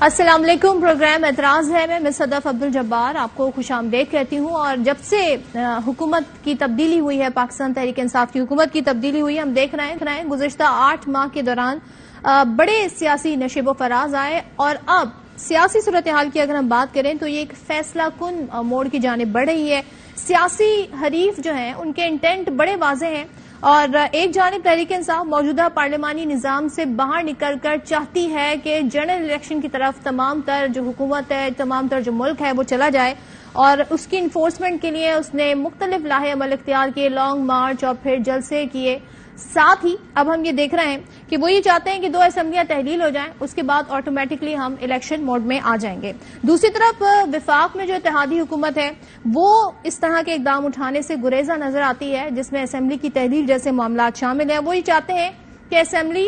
السلام علیکم، پروگرام اعتراض ہے میں صدف عبد الجبار آپ کو خوش آمدید کہتی ہوں. اور جب سے حکومت کی تبدیلی ہوئی ہے، پاکستان تحریک انصاف کی حکومت کی تبدیلی ہوئی ہے، ہم دیکھ رہے ہیں گزشتہ 8 ماہ کے دوران بڑے سیاسی نشیب و فراز آئے، اور اب سیاسی صورتحال کی اگر ہم بات کریں تو یہ ایک فیصلہ کن موڑ کی جانب بڑھ رہی ہے. سیاسی حریف جو ہیں ان کے انٹینٹ بڑے واضح ہیں، اور ایک جانب تحریک انصاف موجودہ پارلیمانی نظام سے باہر نکل کر چاہتی ہے کہ جنرل الیکشن کی طرف تمام تر جو حکومت ہے، تمام تر جو ملک ہے وہ چلا جائے، اور اس کی انفورسمنٹ کے لیے اس نے مختلف لاہے عمل اختیار کیے، لانگ مارچ اور پھر جلسے کیے. ساتھ ہی اب ہم یہ دیکھ رہے ہیں کہ وہ یہ چاہتے ہیں کہ 2 اسمبلیاں تحلیل ہو جائیں، اس کے بعد آٹومیٹکلی ہم الیکشن موڈ میں آ جائیں گے. دوسری طرف وفاق میں جو اتحادی حکومت ہے وہ اس طرح کے اقدام اٹھانے سے گریزاں نظر آتی ہے، جس میں اسمبلی کی تحلیل جیسے معاملات شامل ہیں. وہ یہ چاہتے ہیں کہ اسمبلی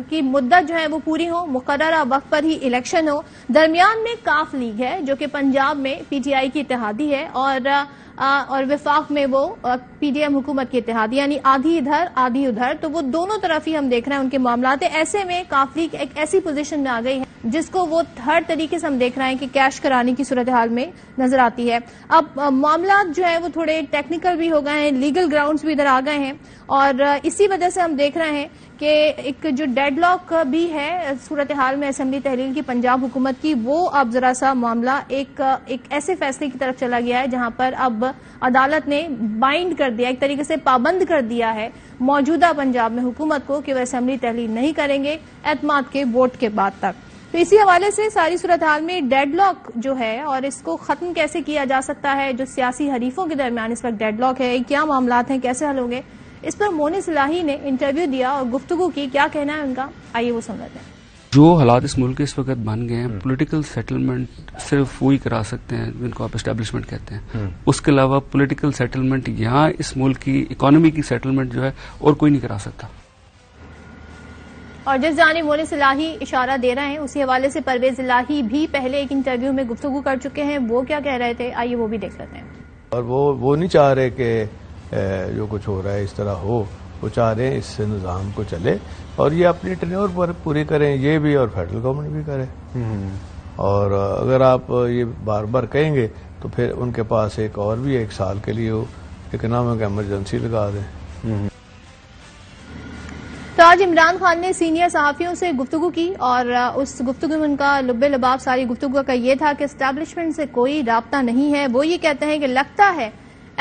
کی مدت جو ہے وہ پوری ہو، مقررہ وقت پر ہی الیکشن ہو. درمیان میں کاف لیگ ہے جو کہ پنجاب میں پی ٹی آئی کی اتحادی ہے، اور وفاق میں وہ پی ڈی ایم حکومت کی اتحادی، یعنی آدھی ادھر آدھی ادھر، تو وہ دونوں طرف ہی ہم دیکھ رہے ہیں ان کے معاملات ہیں. ایسے میں کاف لیگ ایک ایسی پوزیشن میں آ گئی ہے جس کو وہ ہر طریقے سے ہم دیکھ رہے ہیں کہ کیش کرانے کی صورتحال میں نظر آتی ہے. اب معاملات جو ہیں وہ تھوڑے ٹیکنیکل بھی ہو گئے ہیں، لیگل گراؤنڈز بھی ادھر آ گئے ہیں، اور اسی وجہ سے ہم دیکھ رہے ہیں کہ ایک جو ڈیڈ لاک بھی ہے صورتحال میں اسمبلی تحلیل کی پنجاب حکومت کی، وہ اب ذرا سا معاملہ ایک ایسے فیصلے کی طرف چلا گیا ہے جہاں پر اب عدالت نے بائنڈ کر دیا، ایک طریقے سے پابند کر دیا ہے موجودہ پنجاب میں حکومت کو کہ وہ اسمبلی تحلیل نہیں کریں گے اعتماد کے ووٹ کے بعد تک. تو اسی حوالے سے ساری صورتحال میں ڈیڈ لاک جو ہے اور اس کو ختم کیسے کیا جا سکتا ہے، جو سیاسی حریفوں کے درمیان اس وقت ڈیڈ لاک ہے، کیا معاملات ہیں، کیسے حل ہوں گے، اس پر مونس الہی نے انٹرویو دیا اور گفتگو کی. کیا کہنا ہے ان کا، آئیے وہ سمجھتے ہیں. جو حالات اس ملک کے اس وقت بن گئے ہیں، پولیٹیکل سیٹلمنٹ صرف وہی کرا سکتے ہیں جن کو آپ اسٹیبلشمنٹ کہتے ہیں. اس کے علاوہ پولیٹیکل سیٹلمنٹ یہاں اس ملک کی اکانومی کی سیٹلمنٹ جو ہے اور کوئی نہیں کرا سکتا. اور جس جانب مونس الہی اشارہ دے رہے ہیں اسی حوالے سے پرویز الہی بھی پہلے ایک انٹرویو میں گفتگو کر چکے ہیں. وہ کیا کہہ رہے تھے، آئیے وہ بھی دیکھ لیتے ہیں. اور وہ نہیں چاہ رہے کہ جو کچھ ہو رہا ہے اس طرح ہو، وہ چاہ رہے ہیں اس سے نظام کو چلے اور یہ اپنی ٹینیور پر پوری کریں، یہ بھی اور فیڈرل گورنمنٹ بھی کرے. اور اگر آپ یہ بار بار کہیں گے تو پھر ان کے پاس ایک سال کے لیے اکنامک ایمرجنسی لگا دیں. تو آج عمران خان نے سینئر صحافیوں سے گفتگو کی، اور اس گفتگو میں ان کا لب لباب ساری گفتگو کا یہ تھا کہ اسٹیبلشمنٹ سے کوئی رابطہ نہیں ہے. وہ یہ کہتے ہیں کہ لگتا ہے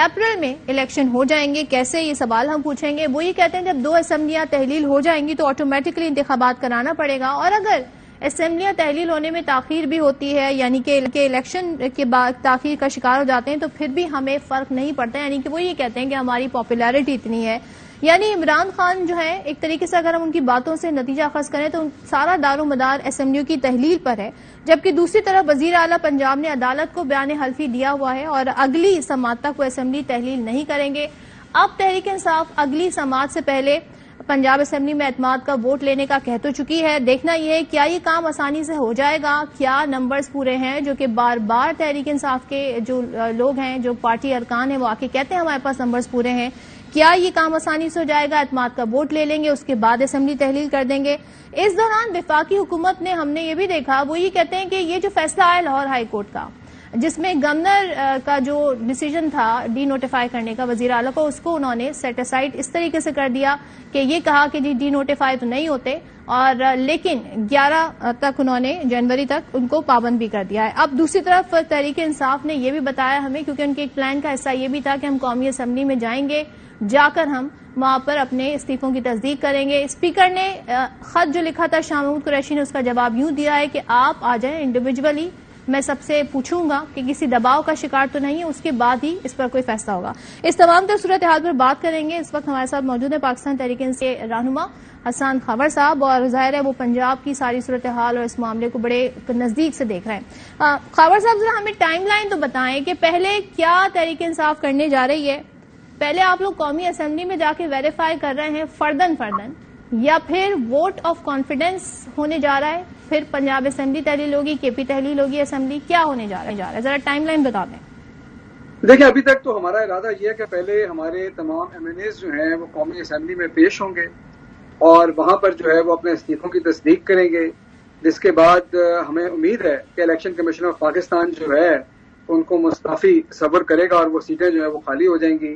اپریل میں الیکشن ہو جائیں گے. کیسے، یہ سوال ہم پوچھیں گے. وہ یہ کہتے ہیں جب 2 اسمبلیاں تحلیل ہو جائیں گی تو آٹومیٹکلی انتخابات کرانا پڑے گا، اور اگر اسمبلیاں تحلیل ہونے میں تاخیر بھی ہوتی ہے، یعنی کہ الیکشن کے بعد تاخیر کا شکار ہو جاتے ہیں، تو پھر بھی ہمیں فرق نہیں پڑتا. یعنی کہ وہ یہ کہتے ہیں کہ ہماری پاپولیرٹی اتنی ہے. یعنی عمران خان جو ہے ایک طریقے سے اگر ہم ان کی باتوں سے نتیجہ اخذ کریں تو سارا دار و مدار اسمبلیوں کی تحلیل پر ہے، جبکہ دوسری طرف وزیر اعلیٰ پنجاب نے عدالت کو بیان حلفی دیا ہوا ہے اور اگلی سماعت تک وہ اسمبلی تحلیل نہیں کریں گے. اب تحریک انصاف اگلی سماعت سے پہلے پنجاب اسمبلی میں اعتماد کا ووٹ لینے کا کہہ تو چکی ہے. دیکھنا یہ ہے کیا یہ کام آسانی سے ہو جائے گا، کیا نمبرز پورے ہیں جو کہ بار بار تحریک انصاف کے جو لوگ ہیں، جو پارٹی ارکان ہیں، وہ آ کے کہتے ہیں ہمارے پاس نمبرز پورے ہیں. کیا یہ کام آسانی سے ہو جائے گا، اعتماد کا ووٹ لے لیں گے، اس کے بعد اسمبلی تحلیل کر دیں گے. اس دوران وفاقی حکومت نے، ہم نے یہ بھی دیکھا، وہ یہ کہتے ہیں کہ یہ جو فیصلہ آیا لاہور ہائی کورٹ کا، جس میں گورنر کا جو ڈیسیجن تھا ڈی نوٹیفائی کرنے کا وزیر اعلیٰ کو، اس کو انہوں نے سیٹ اسائڈ اس طریقے سے کر دیا کہ یہ کہا کہ جی ڈی نوٹیفائی تو نہیں ہوتے، اور لیکن 11 تک انہوں نے جنوری تک ان کو پابند بھی کر دیا ہے. اب دوسری طرف تحریک انصاف نے یہ بھی بتایا ہمیں، کیونکہ ان کے ایک پلان کا حصہ یہ بھی تھا کہ ہم قومی اسمبلی میں جائیں گے، جا کر ہم وہاں پر اپنے استعفوں کی تصدیق کریں گے. اسپیکر نے خط جو لکھا تھا شاہ محمود قریشی نے، اس کا جواب یوں دیا ہے کہ آپ آ جائیں انڈیویجولی، میں سب سے پوچھوں گا کہ کسی دباؤ کا شکار تو نہیں ہے، اس کے بعد ہی اس پر کوئی فیصلہ ہوگا. اس تمام تر صورتحال پر بات کریں گے. اس وقت ہمارے ساتھ موجود ہے پاکستان تحریک انصاف کے رہنما حسان خاور صاحب، اور ظاہر ہے وہ پنجاب کی ساری صورتحال اور اس معاملے کو بڑے نزدیک سے دیکھ رہے ہیں. خاور صاحب ذرا ہمیں ٹائم لائن تو بتائیں کہ پہلے کیا تحریک انصاف کرنے جا رہی ہے. پہلے آپ لوگ قومی اسمبلی میں جا کے ویریفائی کر رہے ہیں فردن، یا پھر ووٹ آف کانفیڈنس ہونے جا رہا ہے، پھر پنجاب اسمبلی تحلیل ہوگی، کے پی تحلیل ہوگی، اسمبلی کیا ہونے جا رہا ہے؟ ذرا ٹائم لائن بتا دیں. دیکھیں، ابھی تک تو ہمارا ارادہ یہ ہے کہ پہلے ہمارے تمام ایم این ایز جو ہیں وہ قومی اسمبلی میں پیش ہوں گے اور وہاں پر جو ہے وہ اپنے استعفوں کی تصدیق کریں گے. جس کے بعد ہمیں امید ہے کہ الیکشن کمیشن آف پاکستان جو ہے ان کو مستعفی تصور کرے گا اور وہ سیٹیں جو ہے وہ خالی ہو جائیں گی،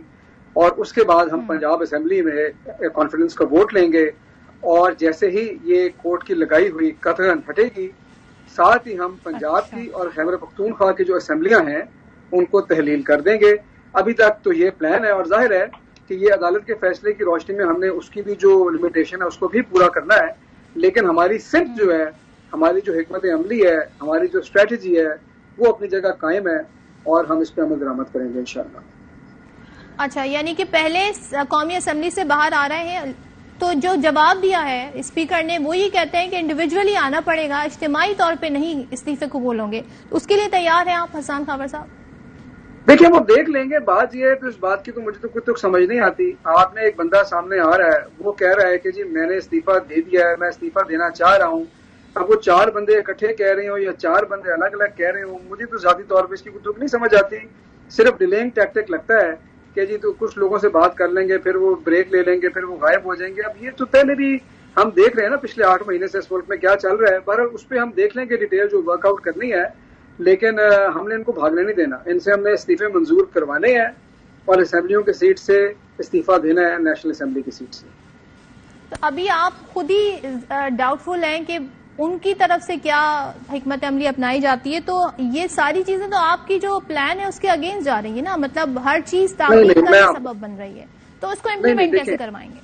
اور اس کے بعد ہم پنجاب اسمبلی میں کانفیڈنس کا ووٹ لیں گے، اور جیسے ہی یہ کورٹ کی لگائی ہوئی قطعاً ہٹے گی، ساتھ ہی ہم پنجاب کی اور خیبر پختونخوا کی جو اسمبلیاں ہیں ان کو تحلیل کر دیں گے۔ ابھی تک تو یہ پلان ہے، اور ظاہر ہے کہ یہ عدالت کے فیصلے کی روشنی میں ہم نے اس کی بھی جو لمیٹیشن ہے اس کو بھی پورا کرنا ہے، لیکن ہماری سمت جو ہے، ہماری جو حکمت عملی ہے، ہماری جو اسٹریٹجی ہے وہ اپنی جگہ قائم ہے، اور ہم اس پہ عمل درآمد کریں گے انشاءاللہ۔ اچھا، یعنی کہ پہلے قومی اسمبلی سے باہر آ رہے ہیں، تو جو جواب دیا ہے اسپیکر نے وہ یہ کہتے ہیں کہ انڈیویجولی آنا پڑے گا، اجتماعی طور پہ نہیں استعفے قبول ہوں گے، اس کے لیے تیار ہیں آپ حسان خاور صاحب؟ دیکھیں وہ دیکھ لیں گے، بات یہ ہے کہ اس بات کی تو مجھے تو کچھ تو سمجھ نہیں آتی۔ آپ نے ایک بندہ سامنے آ رہا ہے، وہ کہہ رہا ہے کہ جی میں نے استعفیٰ دے دیا ہے، میں استعفیٰ دینا چاہ رہا ہوں، اب وہ 4 بندے اکٹھے کہہ رہے ہوں یا 4 بندے الگ الگ کہہ رہے ہوں، مجھے تو ذاتی طور پہ اس کی کچھ نہیں سمجھ آتی۔ صرف ڈیلینگ ٹیکٹک لگتا ہے کہ جی تو کچھ لوگوں سے بات کر لیں گے، پھر وہ بریک لے لیں گے، پھر وہ غائب ہو جائیں گے۔ اب یہ تو پہلے بھی ہم دیکھ رہے ہیں نا پچھلے 8 مہینے سے اس ملک میں کیا چل رہا ہے، بہرحال اس پہ ہم دیکھ لیں گے ڈیٹیل جو ورک آؤٹ کرنی ہے، لیکن ہم نے ان کو بھاگنے نہیں دینا، ان سے ہم نے استعفے منظور کروانے ہیں اور اسمبلیوں کی سیٹ سے استعفیٰ دینا ہے، نیشنل اسمبلی کی سیٹ سے۔ تو ابھی آپ خود ہی ڈاؤٹ فل ہیں کہ ان کی طرف سے کیا حکمت عملی اپنائی جاتی ہے، تو یہ ساری چیزیں تو آپ کی جو پلان ہے اس کے اگینسٹ جا رہی ہے نا، مطلب ہر چیز تعطیل کا سبب بن رہی ہے، تو اس کو امپلیمنٹ کیسے کروائیں گے؟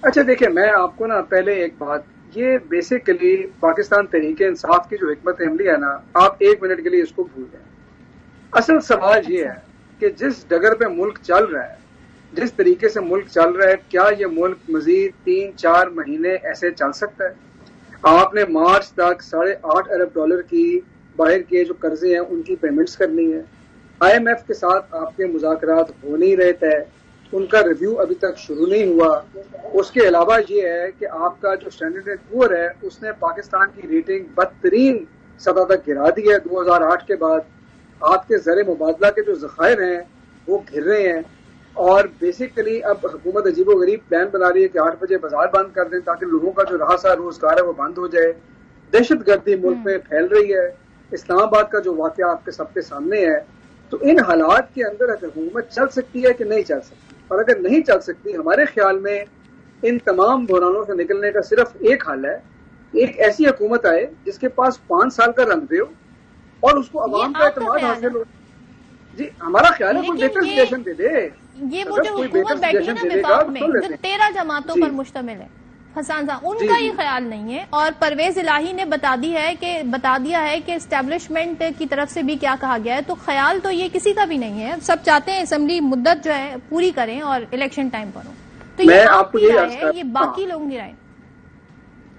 اچھا دیکھیں، میں آپ کو نا پہلے ایک بات، یہ بیسیکلی پاکستان تحریک انصاف کی جو حکمت عملی ہے نا، آپ 1 منٹ کے لیے اس کو بھول جائیں۔ اصل سوال یہ ہے کہ جس ڈگر پہ ملک چل رہا ہے، جس طریقے سے ملک چل رہا ہے، کیا یہ ملک مزید 3-4 مہینے ایسے چل سکتا ہے؟ آپ نے مارچ تک $8.5 ارب کی باہر کے جو قرضے ہیں ان کی پیمنٹس کرنی ہے۔ IMF کے ساتھ آپ کے مذاکرات ہو نہیں رہے تھے، ان کا ریویو ابھی تک شروع نہیں ہوا۔ اس کے علاوہ یہ ہے کہ آپ کا جو اسٹینڈرڈ اینڈ پور ہے اس نے پاکستان کی ریٹنگ بدترین سطح تک گرا دی ہے 2008 کے بعد۔ آپ کے زر مبادلہ کے جو ذخائر ہیں وہ گر رہے ہیں، اور بیسیکلی اب حکومت عجیب و غریب پلان بنا رہی ہے کہ 8 بجے بازار بند کر دیں تاکہ لوگوں کا جو رہا سا روزگار ہے وہ بند ہو جائے۔ دہشت گردی ملک میں پھیل رہی ہے، اسلام آباد کا جو واقعہ آپ کے سب کے سامنے ہے۔ تو ان حالات کے اندر حکومت چل سکتی ہے کہ نہیں چل سکتی، اور اگر نہیں چل سکتی، ہمارے خیال میں ان تمام بحرانوں سے نکلنے کا صرف ایک حل ہے، ایک ایسی حکومت آئے جس کے پاس 5 سال کا رن دے ہو اور اس کو عوام کا اعتماد حاصل ہو۔ جی ہمارا خیال ہے کوئی بہتر سجیشن دے دے، یہ وہ جو حکومت بیٹھی ہے نا وفاق میں جو 13 جماعتوں پر مشتمل ہے حسان صاحب، ان کا یہ خیال نہیں ہے، اور پرویز الہی نے بتا دیا ہے کہ اسٹیبلشمنٹ کی طرف سے بھی کیا کہا گیا ہے، تو خیال تو یہ کسی کا بھی نہیں ہے، سب چاہتے ہیں اسمبلی مدت جو ہے پوری کریں اور الیکشن ٹائم پر ہو، تو یہ آپ کی رائے ہے، یہ باقی لوگوں کی رائے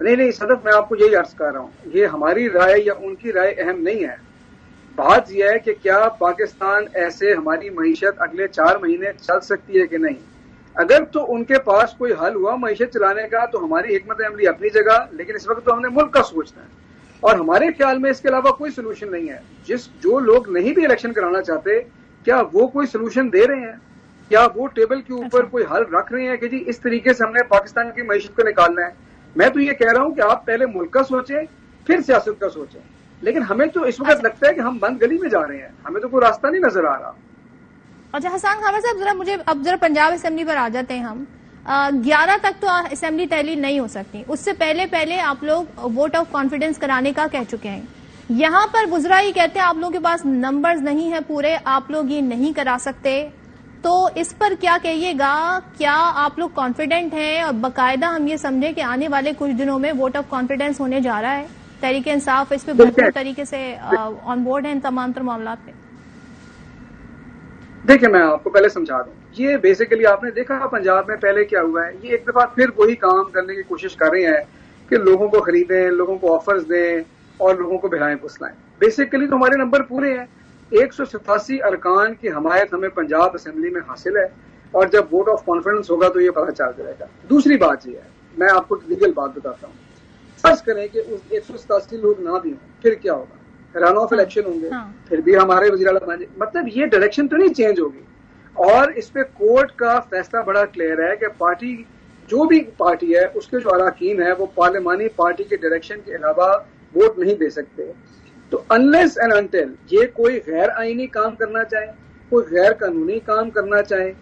نہیں صدف، میں آپ کو یہی عرض کر رہا ہوں، یہ ہماری رائے یا ان کی رائے اہم نہیں ہے۔ بات یہ ہے کہ کیا پاکستان ایسے ہماری معیشت اگلے 4 مہینے چل سکتی ہے کہ نہیں۔ اگر تو ان کے پاس کوئی حل ہوا معیشت چلانے کا تو ہماری حکمت عملی اپنی جگہ، لیکن اس وقت تو ہم نے ملک کا سوچنا ہے، اور ہمارے خیال میں اس کے علاوہ کوئی سلوشن نہیں ہے۔ جو لوگ نہیں بھی الیکشن کرانا چاہتے، کیا وہ کوئی سلوشن دے رہے ہیں؟ کیا وہ ٹیبل کے اوپر کوئی حل رکھ رہے ہیں کہ جی اس طریقے سے ہم نے پاکستان کی معیشت کو نکالنا ہے؟ میں تو یہ کہہ رہا ہوں کہ آپ پہلے ملک کا سوچیں پھر سیاست کا سوچیں، لیکن ہمیں تو اس وقت لگتا ہے کہ ہم بند گلی میں جا رہے ہیں، ہمیں تو کوئی راستہ نہیں نظر آ رہا۔ اچھا حسان خاور صاحب، ذرا پنجاب اسمبلی پر آ جاتے ہیں ہم۔ 11 تک تو اسمبلی تحلیل نہیں ہو سکتی، اس سے پہلے آپ لوگ ووٹ آف کانفیڈنس کرانے کا کہہ چکے ہیں۔ یہاں پر وزراء یہ کہتے ہیں آپ لوگوں کے پاس نمبرز نہیں ہیں پورے، آپ لوگ یہ نہیں کرا سکتے، تو اس پر کیا کہیے گا؟ کیا آپ لوگ کانفیڈنٹ ہیں اور باقاعدہ ہم یہ سمجھیں کہ آنے والے کچھ دنوں میں ووٹ آف کانفیڈنس ہونے جا رہا ہے؟ تحریک انصاف اس پہ بہتر طریقے سے آن بورڈ ہے ان تمام معاملات پہ؟ دیکھیں میں آپ کو پہلے سمجھا دوں، یہ بیسیکلی آپ نے دیکھا پنجاب میں پہلے کیا ہوا ہے، یہ ایک دفعہ پھر وہی کام کرنے کی کوشش کر رہے ہیں کہ لوگوں کو خریدیں، لوگوں کو آفرز دیں اور لوگوں کو بہلائیں پھسلائیں۔ بیسیکلی تو ہمارے نمبر پورے ہیں، 187 ارکان کی حمایت ہمیں پنجاب اسمبلی میں حاصل ہے، اور جب ووٹ آف کانفیڈنس ہوگا تو یہ پتہ چل جائے گا۔ دوسری بات یہ ہے، میں آپ کو لیگل بات بتاتا ہوں، فرض کریں کہ اس 187 لوگ نہ بھی ہوں، پھر کیا ہوگا؟ رن آف الیکشن ہوں گے، پھر بھی ہمارے وزیر اعلیٰ بن جائیں، مطلب یہ ڈائریکشن تو نہیں چینج ہوگی۔ اور اس پہ کورٹ کا فیصلہ بڑا کلیئر ہے کہ پارٹی جو بھی پارٹی ہے اس کے جو اراکین ہیں وہ پارلیمانی پارٹی کے ڈائریکشن کے علاوہ ووٹ نہیں دے سکتے. تو انلیس اینڈ انٹل یہ کوئی غیر آئینی کام کرنا چاہے, کوئی غیر قانونی کام کرنا چاہے,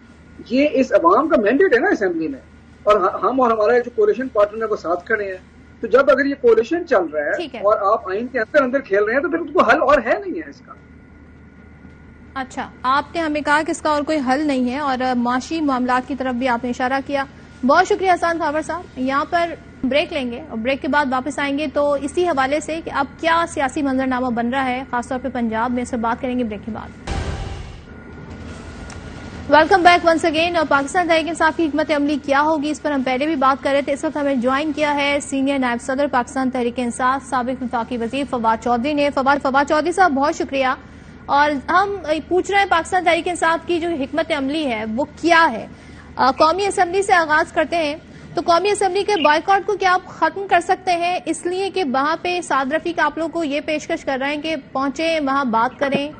یہ اس عوام کا مینڈیٹ ہے نا اسمبلی میں, اور ہم اور ہمارا جو کولیشن پارٹنر ہے وہ ساتھ کھڑے ہیں. تو جب اگر یہ کولیشن چل رہا ہے اور آپ آئین کے اندر کھیل رہے ہیں تو پھر اس کو حل اور ہے نہیں ہے اس کا. اچھا, آپ نے ہمیں کہا کہ اس کا اور کوئی حل نہیں ہے, اور معاشی معاملات کی طرف بھی آپ نے اشارہ کیا. بہت شکریہ حسان خاور صاحب. یہاں پر بریک لیں گے اور بریک کے بعد واپس آئیں گے تو اسی حوالے سے کہ اب کیا سیاسی منظرنامہ بن رہا ہے خاص طور پہ پنجاب میں, اس سے بات کریں گے بریک کے بعد. Welcome back once again. اور پاکستان تحریک انصاف کی حکمت عملی کیا ہوگی, اس پر ہم پہلے بھی بات کر رہے تھے. اس وقت ہمیں جوائن کیا ہے سینئر نائب صدر پاکستان تحریک انصاف سابق وفاقی وزیر فواد چودھری نے. فواد چودھری صاحب بہت شکریہ. اور ہم پوچھ رہے ہیں پاکستان تحریک انصاف کی جو حکمت عملی ہے وہ کیا ہے. قومی اسمبلی سے آغاز کرتے ہیں تو قومی اسمبلی کے بائیکاٹ کو کیا آپ ختم کر سکتے ہیں, اس لیے کہ وہاں پہ سعد رفیق آپ لوگ کو یہ پیشکش کر رہے ہیں کہ پہنچیں وہاں بات کریں,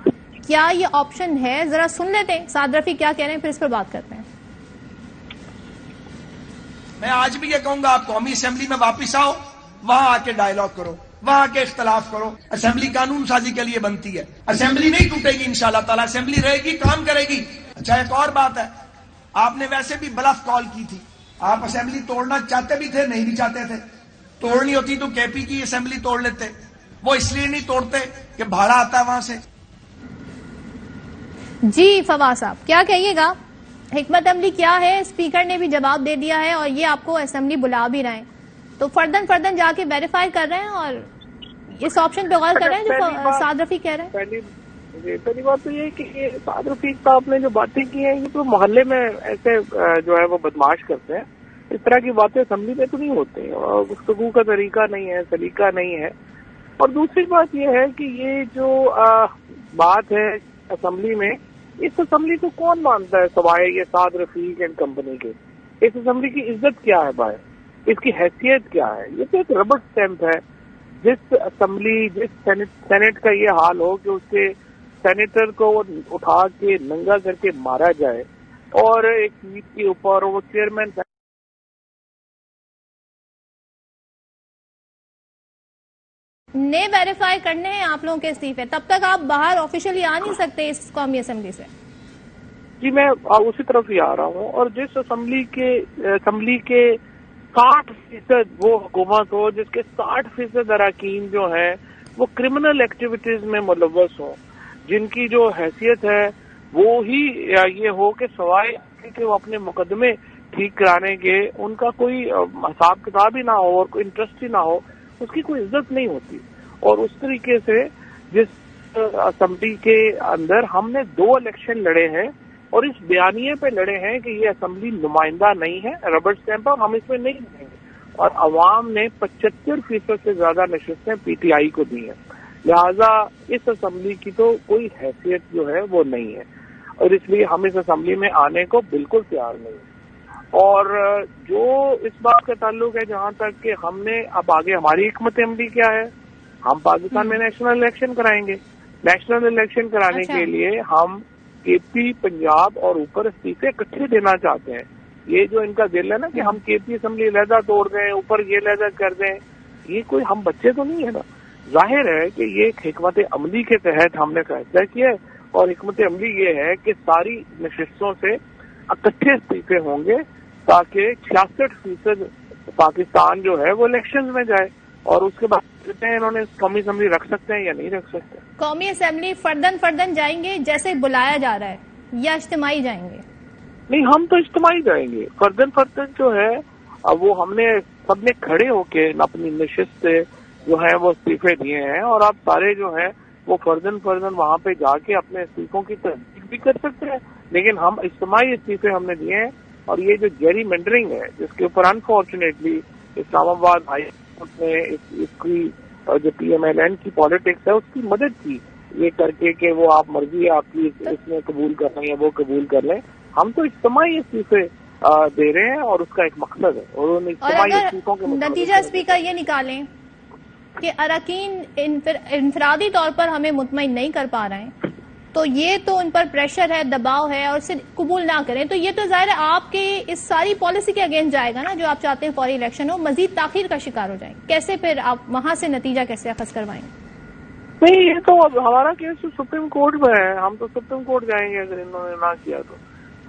کیا یہ آپشن ہے؟ ذرا سن لیتے ہیں سعد رفیق کیا کہہ رہے ہیں, پھر اس پر بات کرتے ہیں. میں آج بھی یہ کہوں گا آپ قومی اسمبلی میں واپس آؤ, وہاں آ کے ڈائیلاگ کرو, وہاں آ کے اختلاف کرو. اسمبلی قانون سازی کے لیے بنتی ہے, اسمبلی نہیں ٹوٹے گی انشاءاللہ تعالی, اسمبلی رہے گی, کام کرے گی. اچھا ایک اور بات ہے, آپ نے ویسے بھی بلف کال کی تھی, آپ اسمبلی توڑنا چاہتے بھی تھے نہیں بھی چاہتے تھے. توڑنی ہوتی تو کے پی کی اسمبلی توڑ لیتے, وہ اس لیے نہیں توڑتے کہ بھاڑا آتا ہے وہاں سے. جی فواد صاحب کیا کہیے گا, حکمت عملی کیا ہے؟ اسپیکر نے بھی جواب دے دیا ہے اور یہ آپ کو اسمبلی بلا بھی رہے ہیں, تو فردن جا کے ویریفائی کر رہے ہیں اور اس آپشن پہ غور کر رہے ہیں جو سعد رفیق کہہ رہے ہیں. پہلی بات تو یہ کہ سعد رفیق صاحب نے جو باتیں کی ہیں یہ تو محلے میں ایسے جو ہے وہ بدماش کرتے ہیں, اس طرح کی باتیں اسمبلی میں تو نہیں ہوتی, اور گفتگو کا طریقہ نہیں ہے, سلیقہ نہیں ہے. اور دوسری بات یہ ہے کہ یہ جو بات ہے اسمبلی میں, اس اسمبلی کو کون مانتا ہے سوائے یہ سعد رفیق اینڈ کمپنی کے؟ اس اسمبلی کی عزت کیا ہے بھائی, اس کی حیثیت کیا ہے؟ یہ تو ایک ربڑ اسٹیمپ ہے. جس اسمبلی جس سینٹ کا یہ حال ہو کہ اس کے سینیٹر کو اٹھا کے ننگا کر کے مارا جائے اور ایک سیٹ کے اوپر وہ چیئرمین نے ویریفائی کرنے ہیں آپ لوگوں کے استعفے, تب تک آپ باہر آفیشلی آ نہیں سکتے اس قومی اسمبلی سے. جی میں اسی طرف ہی آ رہا ہوں, اور جس اسمبلی کے 60% وہ حکومت ہو جس کے 60% اراکین جو ہیں وہ کرمنل ایکٹیویٹیز میں ملوث ہوں, جن کی جو حیثیت ہے وہ ہی یہ ہو کہ سوائے کہ وہ اپنے مقدمے ٹھیک کرانے کے ان کا کوئی حساب کتاب ہی نہ ہو اور کوئی انٹرسٹ ہی نہ ہو, اس کی کوئی عزت نہیں ہوتی. اور اس طریقے سے جس اسمبلی کے اندر ہم نے 2 الیکشن لڑے ہیں اور اس بیانیے پہ لڑے ہیں کہ یہ اسمبلی نمائندہ نہیں ہے, ربڑ اسٹیمپ, ہم اس میں نہیں لڑیں گے, اور عوام نے 75% سے زیادہ نشستیں پی ٹی آئی کو دی ہیں. لہذا اس اسمبلی کی تو کوئی حیثیت جو ہے وہ نہیں ہے, اور اس لیے ہم اس اسمبلی میں آنے کو بالکل تیار نہیں ہیں. اور جو اس بات کا تعلق ہے جہاں تک کہ ہم نے اب آگے ہماری حکمت عملی کیا ہے, ہم پاکستان میں نیشنل الیکشن کرائیں گے. نیشنل الیکشن کرانے کے لیے ہم کے پی, پنجاب اور اوپر استعفے اکٹھے دینا چاہتے ہیں. یہ جو ان کا دل ہے نا کہ ہم کے پی اسمبلی علیحدہ توڑ دیں, اوپر یہ علیحدہ کر دیں, یہ کوئی ہم بچے تو نہیں ہے نا. ظاہر ہے کہ یہ ایک حکمت عملی کے تحت ہم نے فیصلہ کیا ہے, اور حکمت عملی یہ ہے کہ ساری نشستوں سے اکٹھے استعفے ہوں گے تاکہ 66% پاکستان جو ہے وہ الیکشنز میں جائے, اور اس کے بعد انہوں نے قومی اسمبلی رکھ سکتے ہیں یا نہیں رکھ سکتے. قومی اسمبلی فردن جائیں گے جیسے بلایا جا رہا ہے, یا اجتماعی جائیں گے؟ نہیں, ہم تو اجتماعی جائیں گے. فردن جو ہے وہ ہم نے سب نے کھڑے ہو کے اپنی نشست سے جو ہے وہ استعفے دیے ہیں, اور آپ سارے جو ہیں وہ فردن وہاں پہ جا کے اپنے استعفوں کی تصدیق بھی کر سکتے ہیں. لیکن ہم اجتماعی استعفے ہم نے دیے ہیں, اور یہ جو جیری مینڈرنگ ہے جس کے اوپر انفارچونیٹلی اسلام آباد ہائی کورٹ نے اس کی جو پی ایم ایل این کی پالیٹکس ہے اس کی مدد کی, یہ کر کے کہ وہ آپ مرضی ہے آپ کی اس میں قبول کر لیں یا وہ قبول کر لیں. ہم تو اجتماعی استعفے دے رہے ہیں اور اس کا ایک مقصد ہے, اور ان اجتماعی استعفوں کے نتیجہ اسپیکر یہ نکالیں کہ اراکین انفرادی طور پر ہمیں مطمئن نہیں کر پا رہے ہیں, تو یہ تو ان پر پریشر ہے، دباؤ ہے اور اسے قبول نہ کریں تو یہ تو ظاہر ہے آپ کے اس ساری پالیسی کے اگینسٹ جائے گا نا، جو آپ چاہتے ہیں فوری الیکشن ہو، مزید تاخیر کا شکار ہو جائیں گے. کیسے پھر آپ وہاں سے نتیجہ کیسے اخذ کروائیں گے؟ نہیں، یہ تو اب ہمارا کیس سپریم کورٹ میں ہے، ہم تو سپریم کورٹ جائیں گے اگر انہوں نے نہ کیا تو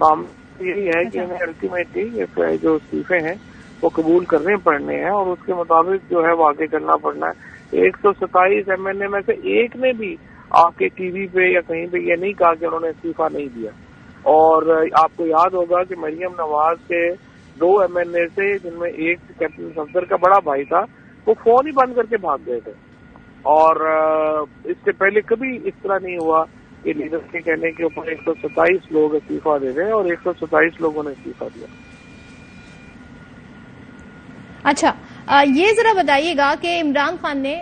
ہم یہی ہے کہ انہیں الٹیمیٹلی یہ جو استعفے ہیں وہ قبول کرنے پڑنے ہیں اور اس کے مطابق جو ہے وہ آگے چلنا پڑنا ہے. 127 MNA میں سے ایک نے بھی آپ کے ٹی وی پہ یا کہیں پہ یہ نہیں کہا کہ انہوں نے استعفیٰ نہیں دیا. اور آپ کو یاد ہوگا کہ مریم نواز کے 2 MNA سے، جن میں ایک کیپٹن صفدر کا بڑا بھائی تھا، وہ فون ہی بند کر کے بھاگ گئے تھے. اور اس سے پہلے کبھی اس طرح نہیں ہوا کہ لیڈر کے کہنے کے اوپر 127 لوگ استعفیٰ دے دیں اور 127 لوگوں نے استعفیٰ دیا. اچھا، یہ ذرا بتائیے گا کہ عمران خان نے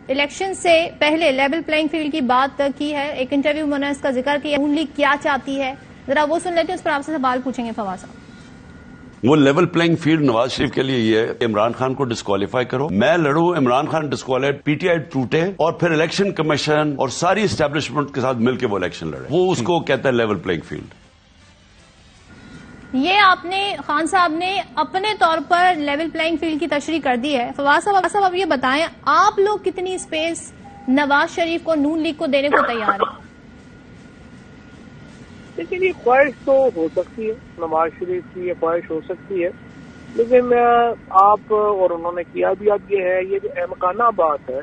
الیکشن سے پہلے لیول پلینگ فیلڈ کی بات کی ہے، ایک انٹرویو میں نے اس کا ذکر کیا، نون لیگ کیا چاہتی ہے، ذرا وہ سن لیتے ہیں، اس پر آپ سے سوال پوچھیں گے فواز صاحب. وہ level playing field Nawaz Sharif کے لیے یہ ہے، عمران خان کو ڈسکوالیفائی کرو، میں لڑوں، Imran Khan disqualify, P T I ٹوٹے اور پھر الیکشن کمیشن اور ساری اسٹیبلشمنٹ کے ساتھ مل کے وہ الیکشن لڑے. وہ اس کو کہتا ہے لیول پلینگ فیلڈ. یہ آپ نے خان صاحب نے اپنے طور پر لیول پلینگ فیلڈ کی تشریح کر دی ہے. فواز صاحب اب یہ بتائیں، آپ لوگ کتنی اسپیس نواز شریف کو، نون لیگ کو دینے کو تیار ہیں؟ لیکن یہ خواہش تو ہو سکتی ہے، نواز شریف کی یہ خواہش ہو سکتی ہے، لیکن آپ اور انہوں نے کیا بھی اب یہ ہے، یہ جو احمقانہ بات ہے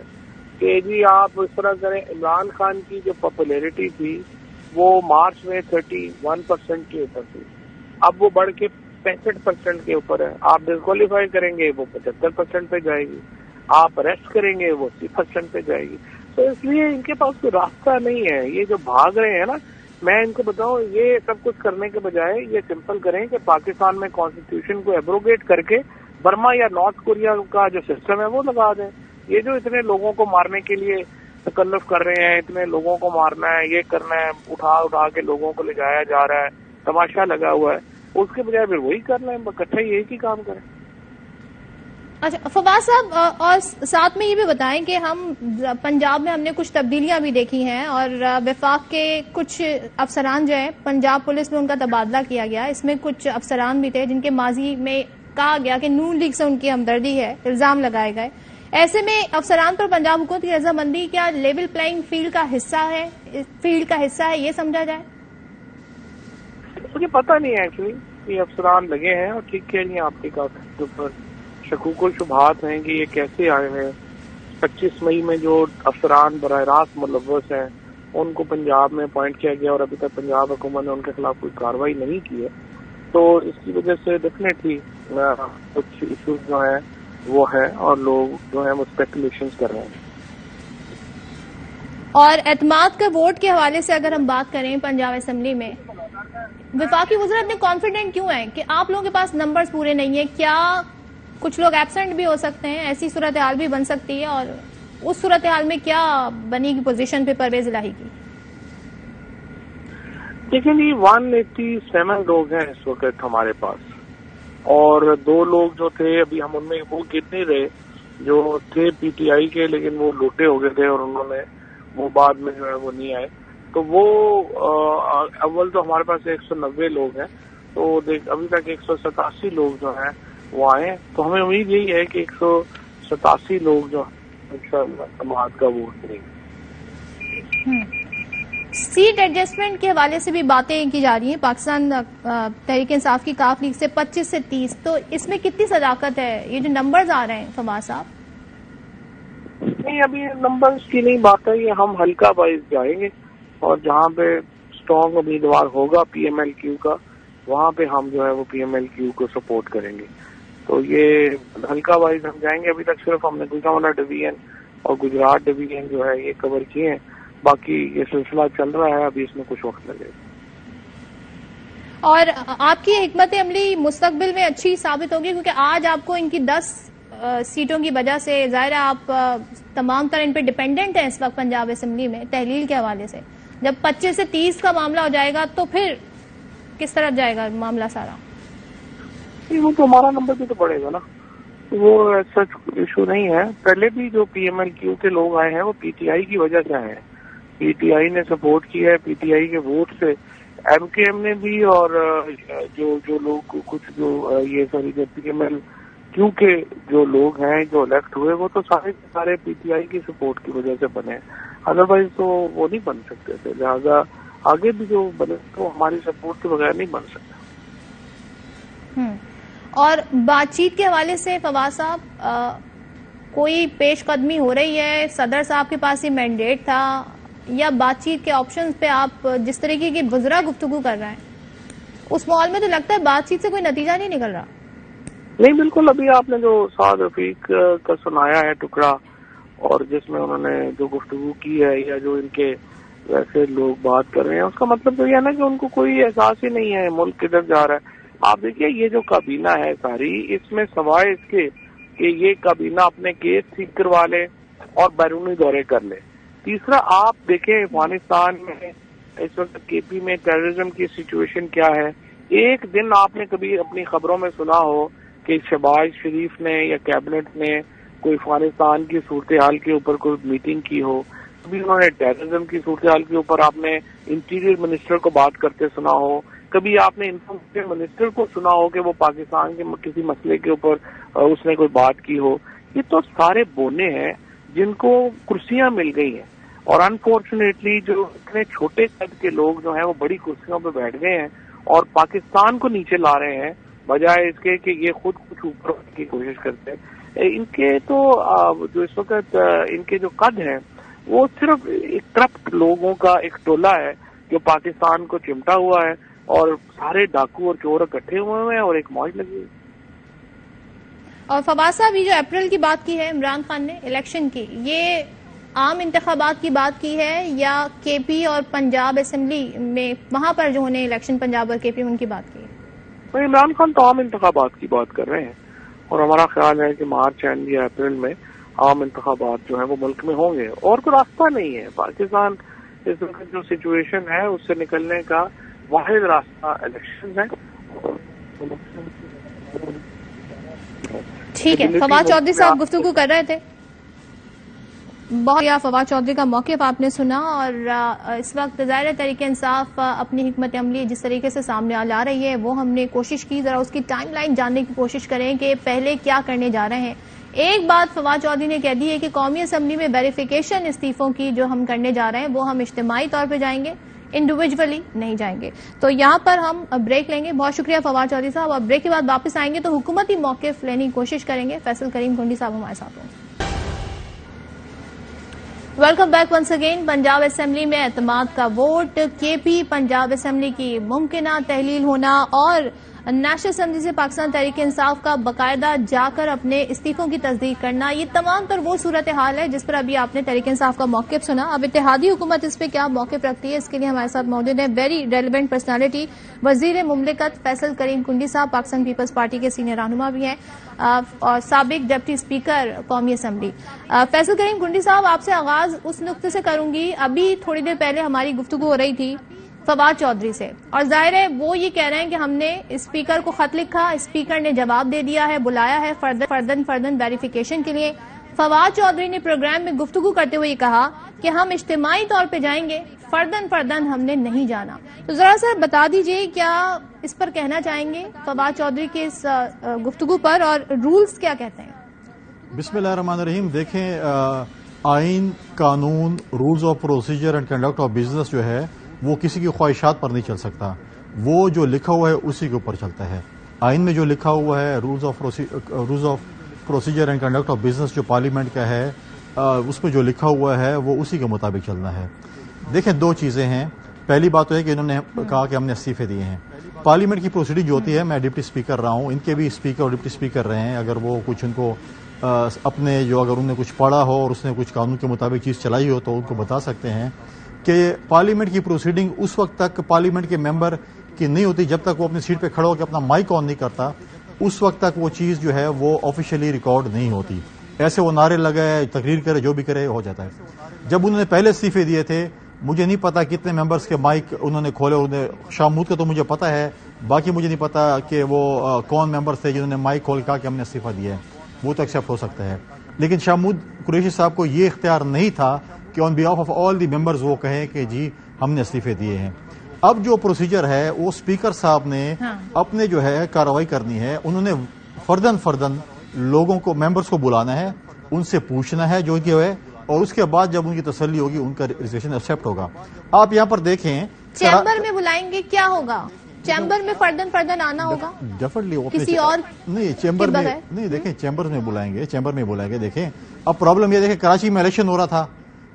کہ جی آپ اس طرح کریں. عمران خان کی جو پاپولیرٹی تھی وہ مارچ میں 31% کے اوپر تھی، اب وہ بڑھ کے 65% کے اوپر ہے. آپ ڈسکوالیفائی کریں گے وہ 75% پہ جائے گی، آپ اریسٹ کریں گے وہ 80% پہ جائے گی. تو اس لیے ان کے پاس کوئی راستہ نہیں ہے. یہ جو بھاگ رہے ہیں نا، میں ان کو بتاؤں، یہ سب کچھ کرنے کے بجائے یہ سمپل کریں کہ پاکستان میں کانسٹیٹیوشن کو ایبروگیٹ کر کے برما یا نارتھ کوریا کا جو سسٹم ہے وہ لگا دیں. یہ جو اتنے لوگوں کو مارنے کے لیے تکلف کر رہے ہیں، اتنے لوگوں کو مارنا ہے، یہ کرنا ہے، اٹھا کے لوگوں کو لے جایا جا رہا ہے، تماشا لگا ہوا ہے، اس کے بجائے پھر وہی کر لیں، اکٹھے ہی ایک ہی کام کریں. اچھا فواز صاحب، اور ساتھ میں یہ بھی بتائیں کہ ہم پنجاب میں ہم نے کچھ تبدیلیاں بھی دیکھی ہیں اور وفاق کے کچھ افسران جو ہیں، پنجاب پولیس میں ان کا تبادلہ کیا گیا. اس میں کچھ افسران بھی تھے جن کے ماضی میں کہا گیا کہ نون لیگ سے ان کی ہمدردی ہے، الزام لگائے گئے. ایسے میں افسران پر پنجاب حکومت کی رضامندی کیا لیول پلینگ فیلڈ کا حصہ ہے یہ سمجھا جائے؟ مجھے پتا نہیں ہے ایکچولی، یہ افسران لگے ہیں اور ٹھیک کہہ رہی ہیں آپ کے اوپر شکوک و شبہات ہیں کہ یہ کیسے آئے ہیں. 25 مئی میں جو افسران براہ راست ملوث ہیں ان کو پنجاب میں اپوائنٹ کیا گیا اور ابھی تک پنجاب حکومت نے ان کے خلاف کوئی کارروائی نہیں کی ہے. تو اس کی وجہ سے ڈیفینیٹلی کچھ ایشوز جو ہیں وہ ہے اور لوگ جو ہیں وہ اسپیکولیشنز کر رہے ہیں. اور اعتماد کا ووٹ کے حوالے سے اگر ہم بات کریں، پنجاب اسمبلی میں وفاقی وزیر اتنے کانفیڈنٹ کیوں ہیں کہ آپ لوگوں کے پاس نمبرز پورے نہیں ہیں؟ کیا کچھ لوگ ایبسنٹ بھی ہو سکتے ہیں؟ ایسی صورتحال بھی بن سکتی ہے، اور اس صورتحال میں کیا بنی کی پوزیشن پہ پرویز الہی کی؟ دیکھیں جی، 187 لوگ ہیں اس وقت ہمارے پاس، اور 2 لوگ جو تھے ابھی ہم ان میں وہ کتنے رہے جو تھے پی ٹی آئی کے، لیکن وہ لوٹے ہو گئے تھے اور انہوں نے وہ بعد میں جو ہے وہ نہیں آئے. تو وہ اول تو ہمارے پاس 190 لوگ ہیں، تو ابھی تک 187 لوگ جو ہیں وہ آئے ہیں. تو ہمیں امید یہی ہے کہ 187 لوگ جو انشاءاللہ سماعت کا ووٹ دیں گے. سیٹ ایڈجسٹمنٹ کے حوالے سے بھی باتیں کی جا رہی ہیں، پاکستان تحریک انصاف کی کاف لیگ سے 25 سے 30، تو اس میں کتنی صداقت ہے؟ یہ جو نمبرز آ رہے ہیں فواز صاحب؟ نہیں، ابھی نمبرز کی نہیں بات ہے، یہ ہم حلقہ وائز جائیں گے اور جہاں پہ اسٹرانگ امیدوار ہوگا پی ایم ایل کیو کا، وہاں پہ ہم جو ہے وہ پی ایم ایل کیو کو سپورٹ کریں گے. تو یہ حلقہ وائز ہم جائیں گے. ابھی تک صرف ہم نے گجرانوالہ ڈویژن اور گجرات ڈویژن جو ہے یہ کور کیے ہیں، باقی یہ سلسلہ چل رہا ہے، ابھی اس میں کچھ وقت لگے گا. اور آپ کی حکمت عملی مستقبل میں اچھی ثابت ہوگی، کیونکہ آج آپ کو ان کی 10 سیٹوں کی وجہ سے ظاہر ہے آپ تمام تر ان پہ ڈیپینڈنٹ ہیں اس وقت پنجاب اسمبلی میں تحلیل کے حوالے سے. جب 25 سے 30 کا معاملہ ہو جائے گا تو پھر کس طرح جائے گا معاملہ سارا؟ وہ تو ہمارا نمبر بھی تو بڑھے گا نا، وہ سچ ایشو نہیں ہے. پہلے بھی جو پی ایم ایل کیو کے لوگ آئے ہیں وہ پی ٹی آئی کی وجہ سے آئے ہیں، پی ٹی آئی نے سپورٹ کیا ہے. پی ٹی آئی کے ووٹ سے ایم کے ایم نے بھی, اور جو لوگ کچھ جو یہ ساری پی ایم ایل, کیونکہ جو لوگ ہیں جو الیکٹ ہوئے وہ تو سارے پی ٹی آئی کی سپورٹ کی وجہ سے بنے, ادروائز تو وہ نہیں بن سکتے تھے. لہٰذا آگے بھی جو بنے تو ہماری سپورٹ کے بغیر نہیں بن سکتا. اور بات چیت کے حوالے سے فواد صاحب کوئی پیش قدمی ہو رہی ہے؟ صدر صاحب کے پاس یہ مینڈیٹ تھا, یا بات چیت کے آپشنز پہ آپ جس طریقے کی بزرا گفتگو کر رہے ہیں اس ماحول میں تو لگتا ہے بات چیت سے کوئی نتیجہ نہیں نکل رہا. نہیں بالکل, ابھی آپ نے جو سعد رفیق کا سنایا ہے ٹکڑا, اور جس میں انہوں نے جو گفتگو کی ہے یا جو ان کے ویسے لوگ بات کر رہے ہیں, اس کا مطلب تو یہ ہے نا کہ ان کو کوئی احساس ہی نہیں ہے ملک کدھر جا رہا ہے. آپ دیکھیے یہ جو کابینہ ہے ساری, اس میں سوائے اس کے کہ یہ کابینہ اپنے کیس ٹھیک کروا لے اور بیرونی دورے کر لے. تیسرا آپ دیکھیں افغانستان میں اس وقت کے پی میں ٹیررزم کی سچویشن کیا ہے. ایک دن آپ نے کبھی اپنی خبروں میں سنا ہو کہ شہباز شریف نے یا کیبنٹ نے کوئی افغانستان کی صورتحال کے اوپر کوئی میٹنگ کی ہو؟ کبھی انہوں نے ٹیررزم کی صورتحال کے اوپر آپ نے انٹیریئر منسٹر کو بات کرتے سنا ہو؟ کبھی آپ نے انفارمیشن منسٹر کو سنا ہو کہ وہ پاکستان کے کسی مسئلے کے اوپر اس نے کوئی بات کی ہو؟ یہ تو سارے بونے ہیں جن کو کرسیاں مل گئی ہیں, اور انفارچونیٹلی جو اتنے چھوٹے قد کے لوگ جو ہیں وہ بڑی کرسیوں پہ بیٹھ گئے ہیں اور پاکستان کو نیچے لا رہے ہیں, بجائے اس کے کہ یہ خود کچھ اوپر ہونے کی کوشش کرتے ہیں. ان کے تو جو اس وقت ان کے جو قد ہیں وہ صرف ایک کرپٹ لوگوں کا ایک ٹولہ ہے جو پاکستان کو چمٹا ہوا ہے, اور سارے ڈاکو اور چور اکٹھے ہوئے ہیں اور ایک موج لگی ہے. اور فواد صاحب, یہ جو اپریل کی بات کی ہے عمران خان نے الیکشن کی, یہ عام انتخابات کی بات کی ہے یا کے پی اور پنجاب اسمبلی میں وہاں پر جو ہونے الیکشن پنجاب اور کے پی ان کی بات کی ہے؟ عمران خان تو عام انتخابات کی بات کر رہے ہیں, اور ہمارا خیال ہے کہ مارچ اینڈ یا اپریل میں عام انتخابات جو ہیں وہ ملک میں ہوں گے, اور کوئی راستہ نہیں ہے. پاکستان اس وقت جو سچویشن ہے اس سے نکلنے کا واحد راستہ الیکشن ہے. ٹھیک ہے, فواد چودھری صاحب گفتگو کر رہے تھے. بہت فواد چودھری کا موقف آپ نے سنا, اور اس وقت ظاہر تحریک انصاف اپنی حکمت عملی جس طریقے سے سامنے لا رہی ہے وہ ہم نے کوشش کی, ذرا اس کی ٹائم لائن جاننے کی کوشش کریں کہ پہلے کیا کرنے جا رہے ہیں. ایک بات فواد چودھری نے کہہ دی ہے کہ قومی اسمبلی میں ویریفیکیشن استعفوں کی جو ہم کرنے جا رہے ہیں وہ ہم اجتماعی طور پہ جائیں گے, انڈیویجولی نہیں جائیں گے. تو یہاں پر ہم بریک لیں گے. بہت شکریہ فواد چودھری صاحب, اور بریک کے بعد واپس آئیں گے تو حکومتی موقف لینے کی کوشش کریں گے. فیصل کریم کنڈی صاحب ہمارے ساتھ ہوں. Welcome back once again. Punjab assembly میں اعتماد کا ووٹ, کے پی پنجاب اسمبلی کی ممکنہ تحلیل ہونا, اور نیشنل اسمبلی سے پاکستان تحریک انصاف کا باقاعدہ جا کر اپنے استعفوں کی تصدیق کرنا, یہ تمام تر وہ صورتحال ہے جس پر ابھی آپ نے تحریک انصاف کا موقف سنا. اب اتحادی حکومت اس پہ کیا موقف رکھتی ہے, اس کے لیے ہمارے ساتھ موجود ہے ویری ریلیونٹ پرسنالٹی, وزیر مملکت فیصل کریم کنڈی صاحب, پاکستان پیپلز پارٹی کے سینئر رہنما بھی ہیں, اور سابق ڈپٹی اسپیکر قومی اسمبلی. فیصل کریم کنڈی صاحب, آپ سے آغاز اس نقطے سے کروں گی. ابھی تھوڑی دیر پہلے ہماری گفتگو ہو رہی تھی فواد چودھری سے, اور ظاہر ہے وہ یہ کہہ رہے ہیں کہ ہم نے اسپیکر کو خط لکھا, اسپیکر نے جواب دے دیا ہے, بلایا ہے فردن ویریفیکیشن کے لیے. فواد چودھری نے پروگرام میں گفتگو کرتے ہوئے کہا کہ ہم اجتماعی طور پہ جائیں گے, فردن ہم نے نہیں جانا. تو ذرا سا بتا دیجئے کیا اس پر کہنا چاہیں گے فواد چودھری کے اس گفتگو پر, اور رولز کیا کہتے ہیں؟ بسم اللہ الرحمن الرحیم. دیکھیں, آئین, قانون, rules of procedure and conduct of business جو ہے وہ کسی کی خواہشات پر نہیں چل سکتا, وہ جو لکھا ہوا ہے اسی کے اوپر چلتا ہے. آئین میں جو لکھا ہوا ہے, rules of procedure and conduct of business جو پارلیمنٹ کا ہے, اس میں جو لکھا ہوا ہے وہ اسی کے مطابق چلنا ہے. دیکھیں, دو چیزیں ہیں. پہلی بات تو ہے کہ انہوں نے کہا کہ ہم نے استعفے دیے ہیں. پارلیمنٹ کی پروسیڈنگ جو ہوتی ہے, میں ڈپٹی اسپیکر رہا ہوں, ان کے بھی اسپیکر اور ڈپٹی اسپیکر رہے ہیں, اگر وہ کچھ ان کو اپنے جو اگر انہوں نے کچھ پڑھا ہو اور اس نے کچھ قانون کے مطابق چیز چلائی ہو تو ان کو بتا سکتے ہیں کہ پارلیمنٹ کی پروسیڈنگ اس وقت تک پارلیمنٹ کے ممبر کی نہیں ہوتی جب تک وہ اپنی سیٹ پہ کھڑا ہو کے اپنا مائک آن نہیں کرتا, اس وقت تک وہ چیز جو ہے وہ آفیشیلی ریکارڈ نہیں ہوتی. ایسے وہ نعرے لگائے, تقریر کرے, جو بھی کرے ہو جاتا ہے. جب انہوں نے پہلے استعفے دیے تھے, مجھے نہیں پتا کتنے ممبرز کے مائک انہوں نے کھولے. شامود کا تو مجھے پتا ہے, باقی مجھے نہیں پتا کہ وہ کون ممبرز تھے جنہوں نے مائک کھول کہا کہ ہم نے استعفا دیا ہے. وہ تو ایکسیپٹ ہو سکتا ہے, لیکن شامود قریشی صاحب کو یہ اختیار نہیں تھا کہ on behalf of all the members وہ کہیں کہ جی ہم نے استعفے دیے ہیں. اب جو پروسیجر ہے وہ اسپیکر صاحب نے اپنے جو ہے کارروائی کرنی ہے. انہوں نے فردن لوگوں کو ممبرز کو بلانا ہے, ان سے پوچھنا ہے جو کہ ہے, اور اس کے بعد جب ان کی تسلی ہوگی ان کا ریزیگنیشن ایکسیپٹ ہوگا. آپ یہاں پر دیکھیں چیمبر میں بلائیں گے, کیا ہوگا چیمبر میں فردن آنا ہوگا ڈیفینیٹلی کسی اور نہیں چیمبر میں نہیں, دیکھیں چیمبر میں بلائیں گے. دیکھیں اب پرابلم یہ دیکھیں کراچی میں الیکشن ہو رہا تھا,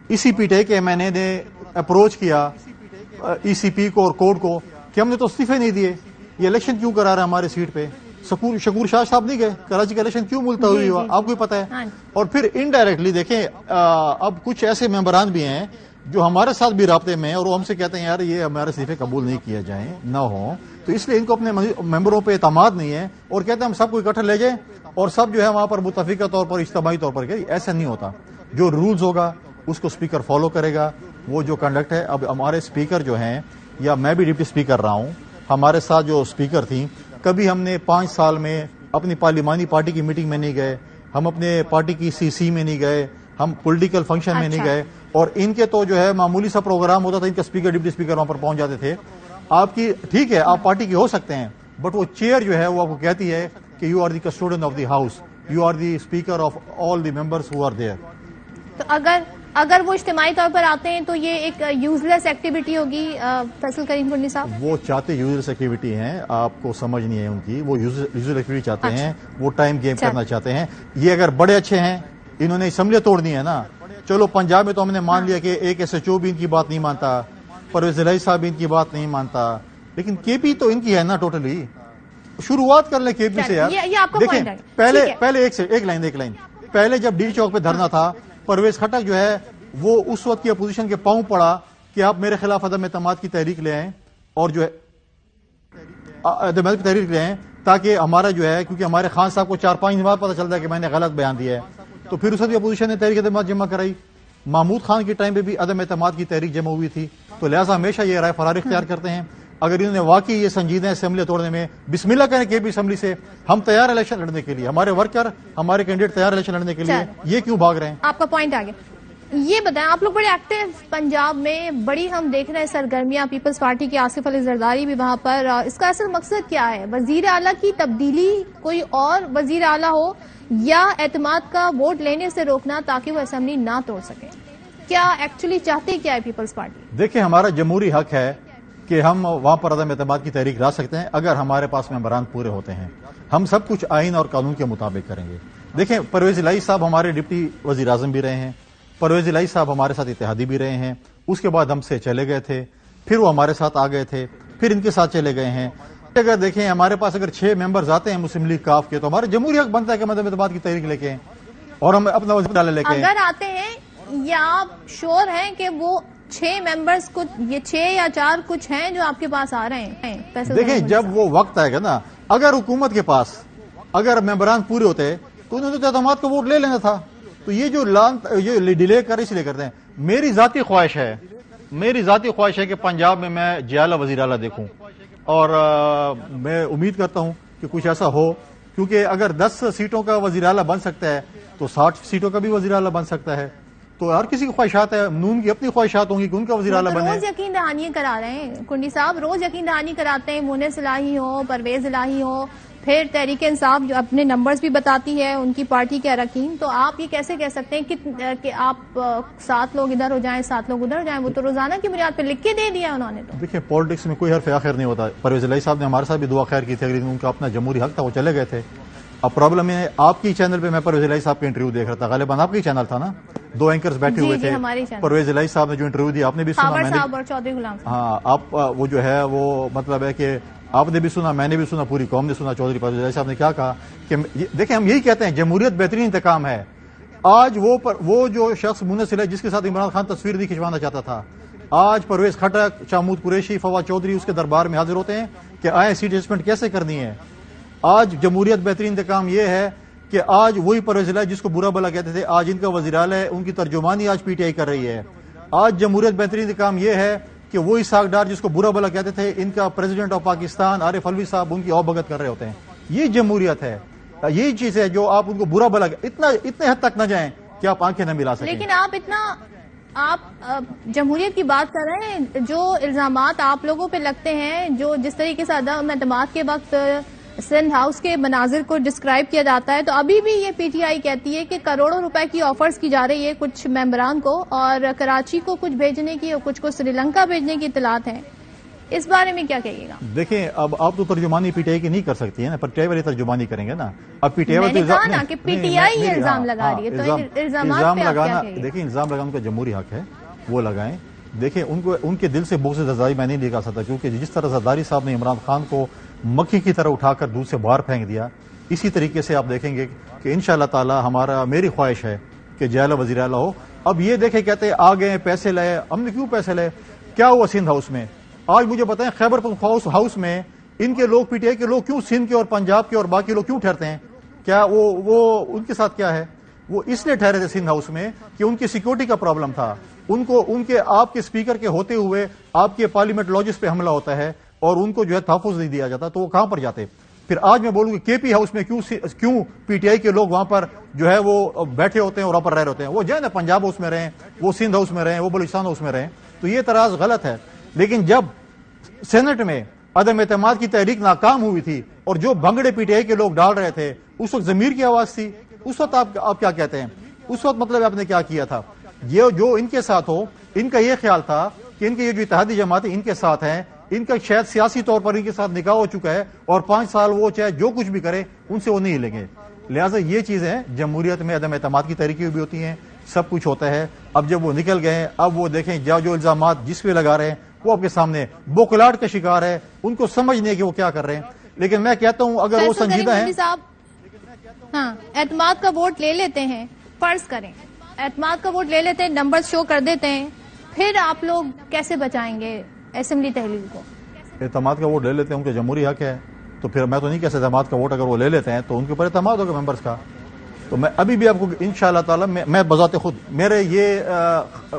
اسی پی ٹی آئی کے MNA نے اپروچ کیا ECP کو اور کورٹ کو کہ ہم نے تو استعفے نہیں دیے, یہ الیکشن کیوں کرا رہا ہے ہمارے سیٹ پہ. شکور شاہ صاحب نہیں گئے, کراچی کا الیکشن کیوں ملتوی ہوا آپ کو پتا ہے. اور پھر انڈائریکٹلی دیکھیں اب کچھ ایسے ممبران بھی ہیں جو ہمارے ساتھ بھی رابطے میں ہیں اور وہ ہم سے کہتے ہیں یار یہ ہمارے استعفے قبول نہیں کیا جائیں نہ ہوں, تو اس لیے ان کو اپنے ممبروں پہ اعتماد نہیں ہے اور کہتے ہیں ہم سب کو اکٹھے لے جائیں اور سب جو ہے وہاں پر متفقہ طور پر اجتماعی طور پر. ایسا نہیں ہوتا, جو رولز ہوگا اس کو اسپیکر فالو کرے گا. وہ جو کنڈکٹ ہے, اب ہمارے اسپیکر جو ہیں, یا میں بھی ڈپٹی اسپیکر رہا ہوں, ہمارے ساتھ جو اسپیکر تھیں کبھی ہم نے 5 سال میں اپنی پارلیمانی پارٹی کی میٹنگ میں نہیں گئے, ہم اپنے پارٹی کی CC میں نہیں گئے, ہم پولیٹیکل فنکشن میں نہیں گئے, اور ان کے تو جو ہے معمولی سا پروگرام ہوتا تھا ان کا اسپیکر ڈپٹی اسپیکر وہاں پر پہنچ جاتے تھے. آپ کی ٹھیک ہے آپ پارٹی کے ہو سکتے ہیں, بٹ وہ چیئر جو ہے وہ آپ کو کہتی ہے کہ you are the custodian of the house, you are the speaker of all the members who are there. تو اگر وہ اجتماعی طور پر آتے ہیں تو یہ ایک یوزلیس ایکٹیویٹی ہوگی فیصل کریم کنڈی صاحب. وہ چاہتے یوزلیس ایکٹیویٹی ہیں, آپ کو سمجھ نہیں ہے ان کی, وہ یوزلیس ایکٹیویٹی چاہتے ہیں, وہ ٹائم گیم کرنا چاہتے ہیں. یہ اگر بڑے اچھے ہیں, انہوں نے اسمبلیاں توڑنی ہے نا. چلو پنجاب میں تو ہم نے مان لیا کہ ایک SHO بھی ان کی بات نہیں مانتا, پرویز الہی صاحب ان کی بات نہیں مانتا, لیکن KP تو ان کی ہے نا ٹوٹلی. شروعات کر لیں KP سے یار. دیکھیں پہلے ایک لائن پہلے جب ڈی چوک پہ دھرنا تھا, پرویز خٹک جو ہے وہ اس وقت کی اپوزیشن کے پاؤں پڑا کہ آپ میرے خلاف عدم اعتماد کی تحریک لے آئیں, اور جو ہے عدم اعتماد کی تحریک لے آئیں تاکہ ہمارا جو ہے, کیونکہ ہمارے خان صاحب کو 4-5 دن بعد پتہ چلتا ہے کہ میں نے غلط بیان دیا ہے, تو پھر اس وقت اپوزیشن نے تحریک عدم اعتماد جمع کرائی. محمود خان کے ٹائم پہ بھی عدم اعتماد کی تحریک جمع ہوئی تھی, تو لہٰذا ہمیشہ یہ رائے فرار اختیار کرتے ہیں. اگر انہوں نے واقعی یہ سنجیدہ ہے اسمبلی توڑنے میں, بسم اللہ کریں KP اسمبلی سے, ہم تیار الیکشن لڑنے کے لیے, ہمارے ورکر ہمارے کینڈیڈیٹ تیار الیکشن لڑنے کے لیے, یہ کیوں بھاگ رہے ہیں. آپ کا پوائنٹ آگے. یہ بتائیں, آپ لوگ بڑے ایکٹیو پنجاب میں, بڑی ہم دیکھ رہے ہیں سرگرمیاں, پیپلز پارٹی کے آصف علی زرداری بھی وہاں پر, اس کا اصل مقصد کیا ہے؟ وزیر اعلیٰ کی تبدیلی, کوئی اور وزیر اعلیٰ ہو, یا اعتماد کا ووٹ لینے سے روکنا تاکہ وہ اسمبلی نہ توڑ سکے؟ کیا ایکچولی چاہتے کیا ہے پیپلز پارٹی؟ دیکھیں ہمارا جمہوری حق ہے کہ ہم وہاں پر عدم اعتماد کی تحریک لا سکتے ہیں اگر ہمارے پاس ممبران پورے ہوتے ہیں. ہم سب کچھ آئین اور قانون کے مطابق کریں گے. دیکھیں پرویز الہی صاحب ہمارے ڈپٹی وزیر اعظم بھی رہے ہیں, پرویز الہی صاحب ہمارے ساتھ اتحادی بھی رہے ہیں, اس کے بعد ہم سے چلے گئے تھے, پھر وہ ہمارے ساتھ آ گئے تھے, پھر ان کے ساتھ چلے گئے ہیں. اگر دیکھیں ہمارے پاس اگر 6 ممبرز آتے ہیں مسلم لیگ کاف کے, تو ہمارا جمہوری حق بنتا ہے کہ عدم اعتماد کی تحریک لے کے اور ہم اپنا وزیر ڈالے لے کے. اگر آتے ہیں, یا آپ شور ہیں کہ وہ 6 ممبرز کچھ, یہ 6 یا 4 کچھ ہیں جو آپ کے پاس آ رہے ہیں؟ دیکھیں جب وہ وقت آئے گا نا, اگر حکومت کے پاس اگر ممبران پورے ہوتے تو انہوں نے تو اعتماد کا ووٹ لے لینا تھا. تو یہ جو ڈیلے کر اس لیے کرتے ہیں. میری ذاتی خواہش ہے کہ پنجاب میں جیالہ وزیر اعلیٰ دیکھوں, اور میں امید کرتا ہوں کہ کچھ ایسا ہو, کیونکہ اگر 10 سیٹوں کا وزیر اعلیٰ بن سکتا ہے تو 60 سیٹوں کا بھی وزیر اعلیٰ بن سکتا ہے. تو ہر کسی کی خواہشات ہے, نون کی اپنی خواہشات ہوں گی کہ ان کا وزیر اعلیٰ بنے. روز یقین دہانی کرا رہے ہیں کنڈی صاحب, روز یقین دہانی کراتے ہیں, مونس الہی ہو, پرویز الہی ہو, پھر تحریک انصاف جو اپنے نمبرز بھی بتاتی ہے ان کی پارٹی کے اراکین. تو آپ یہ کیسے کہہ سکتے ہیں کہ آپ 7 لوگ ادھر ہو جائیں 7 لوگ ادھر ہو جائیں؟ وہ تو روزانہ کی بنیاد پہ لکھ کے دے دیا انہوں نے. تو دیکھیں پالیٹکس میں کوئی حرف آخر نہیں ہوتا. پرویز الہی صاحب نے ہمارے ساتھ بھی دعا خیر کی تھی, ان کا اپنا جمہوری حق تھا, وہ چلے گئے تھے. اب پرابلم ہے آپ کی چینل پہ میں پرویز الہی صاحب کا انٹرویو دیکھ رہا تھا, غالباً آپ کی چینل تھا نا, 2 اینکرز بیٹھے ہوئے تھے. پرویز الہی صاحب نے جو انٹرویو دیا آپ نے بھی سنا, ہاں آپ وہ جو ہے وہ مطلب ہے کہ آپ نے بھی سنا, میں نے بھی سنا, پوری قوم نے سنا. چودھری پرویز الہی صاحب نے کیا کہا کہ دیکھیں ہم یہی کہتے ہیں جمہوریت بہترین انتقام ہے. آج وہ جو شخص مونس الہی جس کے ساتھ عمران خان تصویر نہیں کھنچوانا چاہتا تھا, آج پرویز خٹک, شامود قریشی, فواد چودھری اس کے دربار میں حاضر ہوتے ہیں کہ آئیں سیٹ ایڈجسٹمنٹ کیسے کرنی ہے. آج جمہوریت بہترین انتقام یہ ہے کہ آج وہی پرویز الہی جس کو برا بلا کہتے تھے, آج ان کا وزیر اعلیٰ ہے, ان کی ترجمانی آج PTI کر رہی ہے. آج جمہوریت بہترین انتقام یہ ہے کہ وہی اسحاق ڈار جس کو برا بلا کہتے تھے, ان کا پریزیڈنٹ آف پاکستان عارف علوی صاحب ان کی او بھگت کر رہے ہوتے ہیں. یہ جمہوریت ہے, یہی چیز ہے جو آپ ان کو برا بلا اتنے حد تک نہ جائیں کہ آپ آنکھیں نہ ملا سکیں. لیکن آپ جمہوریت کی بات کر رہے ہیں، جو الزامات آپ لوگوں پہ لگتے ہیں، جو جس طریقے سے عدم اعتماد کے وقت سندھ ہاؤس کے مناظر کو ڈسکرائب کیا جاتا ہے، تو ابھی بھی یہ پی ٹی آئی کہتی ہے کہ کروڑوں روپے کی آفرز کی جا رہی ہے کچھ ممبران کو، اور کراچی کو کچھ بھیجنے کی اور کچھ کو سری لنکا بھیجنے کی اطلاعات ہیں. اس بارے میں کیا کہیے گا؟ دیکھیں اب آپ تو ترجمانی پی ٹی آئی کی نہیں کر سکتی ہیں نا، پی ٹی آئی والی ترجمانی کریں گے نا. اب پی ٹی آئی میں نے کہا نا کہ پی ٹی آئی یہ الزام لگا رہی ہے، تو الزامات پہ آپ کیا کہیں گے؟ دیکھیں الزام لگانا کا جمہوری حق ہے، وہ لگائیں. دیکھیں ان کے دل سے بغض زرداری میں نہیں نکال سکتا، کیونکہ جس طرح زرداری صاحب نے عمران خان کو مکھی کی طرح اٹھا کر دودھ سے باہر پھینک دیا، اسی طریقے سے آپ دیکھیں گے کہ انشاءاللہ تعالی میری خواہش ہے کہ جیلہ وزیر اعلیٰ ہو. اب یہ دیکھیں کہتے ہیں آ گئے پیسے لائے، ہم نے کیوں پیسے لائے؟ کیا ہوا سندھ ہاؤس میں؟ آج مجھے بتائیں خیبر پختونخوا ہاؤس میں ان کے لوگ، پی ٹی آئی کے لوگ کیوں سندھ کے اور پنجاب کے اور باقی لوگ کیوں ٹھہرتے ہیں؟ کیا وہ ان کے ساتھ کیا ہے؟ وہ اس لیے ٹھہرے تھے سندھ ہاؤس میں کہ ان کی سیکورٹی کا پرابلم تھا. ان کے آپ کے اسپیکر کے ہوتے ہوئے آپ کے پارلیمنٹ لاجز پہ حملہ ہوتا ہے اور ان کو جو ہے تحفظ نہیں دیا جاتا، تو وہ کہاں پر جاتے؟ پھر آج میں بولوں کہ کے پی ہاؤس میں کیوں پی ٹی آئی کے لوگ وہاں پر جو ہے وہ بیٹھے ہوتے ہیں اور وہاں پر رہ رہے ہوتے ہیں؟ وہ جو ہے نا پنجاب ہاؤس میں رہیں، وہ سندھ ہاؤس میں رہیں، وہ بلوچستان ہاؤس میں رہیں. تو یہ اعتراض غلط ہے. لیکن جب سینٹ میں عدم اعتماد کی تحریک ناکام ہوئی تھی اور جو بھنگڑے پی ٹی آئی کے لوگ ڈال رہے تھے، اس وقت ضمیر کی آواز تھی. اس وقت آپ کیا کہتے ہیں؟ اس وقت مطلب آپ نے کیا کیا تھا؟ یہ جو ان کے ساتھ ہو، ان کا یہ خیال تھا کہ ان کے یہ جو اتحادی جماعتیں ان کے ساتھ ہیں، ان کا شاید سیاسی طور پر ان کے ساتھ نکاح ہو چکا ہے اور 5 سال وہ چاہے جو کچھ بھی کرے ان سے وہ نہیں لیں گے. لہٰذا یہ چیزیں جمہوریت میں عدم اعتماد کی تحریکیں بھی ہوتی ہیں، سب کچھ ہوتا ہے. اب جب وہ نکل گئے، اب وہ دیکھیں جو الزامات جس پہ لگا رہے ہیں وہ آپ کے سامنے بوکلاٹ کا شکار ہے. ان کو سمجھ نہیں ہے کہ وہ کیا کر رہے ہیں. لیکن میں کہتا ہوں اگر وہ سنجیدہ ہیں، ہاں اعتماد کا ووٹ لے لیتے ہیں، فرض کریں اعتماد کا ووٹ لے لیتے ہیں، نمبر شو کر دیتے ہیں، پھر آپ لوگ کیسے بچائیں گے اسمبلی تحلیل کو؟ اعتماد کا ووٹ لے لیتے ہیں، ان کا جمہوری حق ہے. تو پھر میں تو نہیں کہہ سکتا اعتماد کا ووٹ اگر وہ لے لیتے ہیں تو ان کے اوپر اعتماد ہوگا ممبرس کا. تو میں ابھی بھی آپ کو انشاءاللہ تعالی میں بذات خود میرے یہ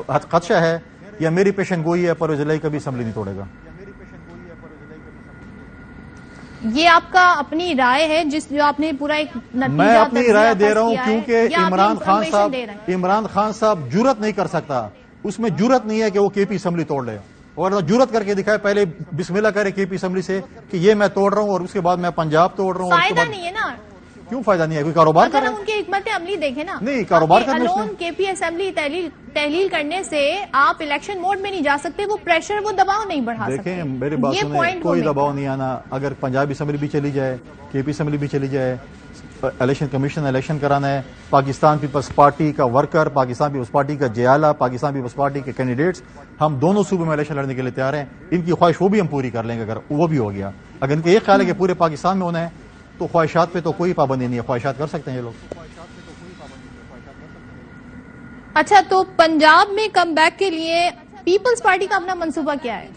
خدشہ ہے یا میری پیشن گوئی ہے، پرویز الہی کبھی اسمبلی نہیں توڑے گا. یہ آپ کا اپنی رائے ہے جو آپ نے پورا ایک نتیجہ میں اپنی رائے دے رہا ہوں کیونکہ عمران خان صاحب جرت نہیں کر سکتا، اس میں جرت نہیں ہے کہ وہ کے پی اسمبلی توڑ لے، اور جرت کر کے دکھائے، پہلے بسم اللہ کرے کے پی اسمبلی سے کہ یہ میں توڑ رہا ہوں اور اس کے بعد میں پنجاب توڑ رہا ہوں. فائدہ نہیں ہے نا. کیوں فائدہ نہیں ہے؟ کوئی کاروبار کر رہے ہیں. ان کی حکمت عملی دیکھیں نا. نہیں کاروبار کرنے میں کے پی اسمبلی تحلیل کرنے سے آپ الیکشن موڈ میں نہیں جا سکتے، وہ پریشر وہ دباؤ نہیں بڑھا سکتے. دیکھیں میری بات سنیں، کوئی دباؤ نہیں آنا. اگر پنجاب اسمبلی بھی چلی جائے، کے پی اسمبلی بھی چلی جائے، الیکشن کمیشن الیکشن کرانا ہے، پاکستان پیپلز پارٹی کا ورکر، پاکستان پیپلز پارٹی کا جیالہ، پاکستان پیپلز پارٹی کے کینڈیڈیٹس، ہم دونوں صوبوں میں الیکشن لڑنے کے لیے تیار ہیں. ان کی خواہش وہ بھی ہم پوری کر لیں گے اگر وہ بھی ہو گیا. اگر ان کا یہ خیال ہے کہ پورے پاکستان میں ہونا ہے تو خواہشات پہ تو کوئی پابندی نہیں ہے، خواہشات کر سکتے ہیں یہ لوگ. اچھا، تو پنجاب میں کم بیک کے لیے پیپلز پارٹی کا اپنا منصوبہ کیا ہے؟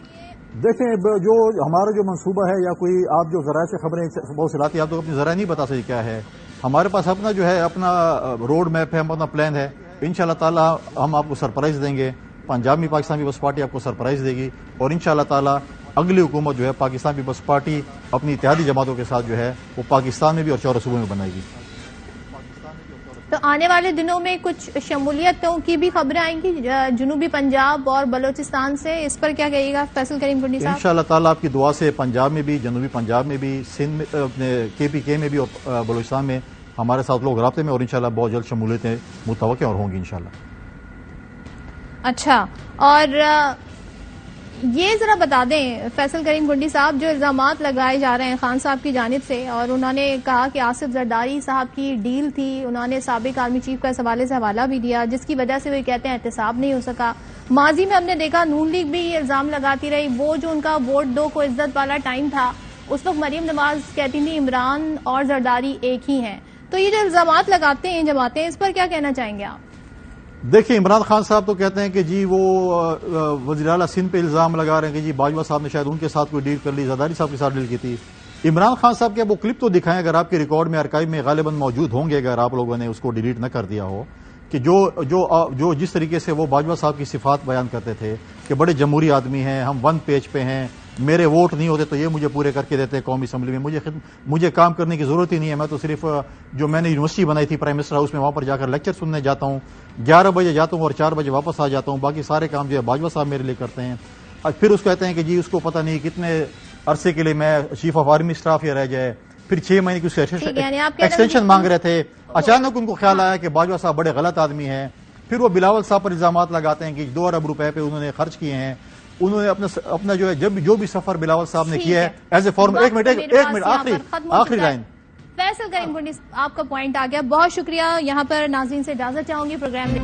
دیکھیں جو ہمارا جو منصوبہ ہے، یا کوئی آپ جو ذرائع سے خبریں بہت سلاتی، آپ تو اپنی ذرائع نہیں بتا سکتے کیا ہے. ہمارے پاس اپنا جو ہے اپنا روڈ میپ ہے، اپنا پلان ہے. انشاءاللہ تعالی ہم آپ کو سرپرائز دیں گے. پنجاب میں پاکستان پیپلز پارٹی آپ کو سرپرائز دے گی، اور انشاءاللہ تعالی اگلی حکومت جو ہے پاکستان پیپلز پارٹی اپنی اتحادی جماعتوں کے ساتھ جو ہے وہ پاکستان میں بھی اور 4 صوبوں میں بنائے گی. تو آنے والے دنوں میں کچھ شمولیتوں کی بھی خبریں آئیں گی جنوبی پنجاب اور بلوچستان سے، اس پر کیا کہیے گا فیصل کریم گنڈی صاحب؟ انشاءاللہ تعالی آپ کی دعا سے پنجاب میں بھی، جنوبی پنجاب میں بھی، سندھ میں، اپنے کے پی کے میں بھی اور بلوچستان میں ہمارے ساتھ لوگ رابطے میں، اور انشاءاللہ بہت جلد شمولیتیں متوقع اور ہوں گی انشاءاللہ. اچھا، اور یہ ذرا بتا دیں فیصل کریم گنڈی صاحب، جو الزامات لگائے جا رہے ہیں خان صاحب کی جانب سے، اور انہوں نے کہا کہ آصف زرداری صاحب کی ڈیل تھی، انہوں نے سابق آرمی چیف کا اس حوالے سے حوالہ بھی دیا، جس کی وجہ سے وہ کہتے ہیں احتساب نہیں ہو سکا. ماضی میں ہم نے دیکھا نون لیگ بھی یہ الزام لگاتی رہی، وہ جو ان کا ووٹ دو کو عزت والا ٹائم تھا، اس وقت مریم نواز کہتی تھی عمران اور زرداری ایک ہی ہیں. تو یہ جو الزامات لگاتے ہیں جماعتیں، اس پر کیا کہنا چاہیں گے آپ؟ دیکھیں عمران خان صاحب تو کہتے ہیں کہ جی وہ وزیر اعلیٰ سندھ پہ الزام لگا رہے ہیں کہ جی باجوہ صاحب نے شاید ان کے ساتھ کوئی ڈیل کر لی، زرداری صاحب کے ساتھ ڈیل کی تھی. عمران خان صاحب کے وہ کلپ تو دکھائیں اگر آپ کے ریکارڈ میں آرکائیو میں غالباً موجود ہوں گے، اگر آپ لوگوں نے اس کو ڈیلیٹ نہ کر دیا ہو، کہ جو جس طریقے سے وہ باجوہ صاحب کی صفات بیان کرتے تھے کہ بڑے جمہوری آدمی ہیں، ہم 1 پیج پہ ہیں، میرے ووٹ نہیں ہوتے تو یہ مجھے پورے کر کے دیتے قومی اسمبلی میں. مجھے کام کرنے کی ضرورت ہی نہیں ہے. میں تو صرف جو میں نے یونیورسٹی بنائی تھی پرائم منسٹر ہاؤس میں, وہاں پر جا کر لیکچر سننے جاتا ہوں, 11 بجے جاتا ہوں اور 4 بجے واپس آ جاتا ہوں. باقی سارے کام جو ہے باجوہ صاحب میرے لیے کرتے ہیں. پھر اس کو کہتے ہیں کہ جی اس کو پتہ نہیں کتنے عرصے کے لیے میں چیف آف آرمی اسٹاف یہ رہ جائے. پھر 6 مہینے کی اس ایکسٹینشن مانگ رہے تھے. اچانک ان کو خیال آیا کہ باجوہ صاحب بڑے غلط آدمی ہیں. پھر وہ بلاول صاحب پر الزامات لگاتے ہیں کہ 2 ارب روپے پہ انہوں نے خرچ کیے ہیں. انہوں نے اپنا جو ہے جو بھی سفر بلاول صاحب نے کیا ہے ایز اے فارم. ایک منٹ آخری لائن. فیصل کریم گنڈی آپ کا پوائنٹ آ گیا. بہت شکریہ. یہاں پر ناظرین سے اجازت چاہوں گی پروگرام میں.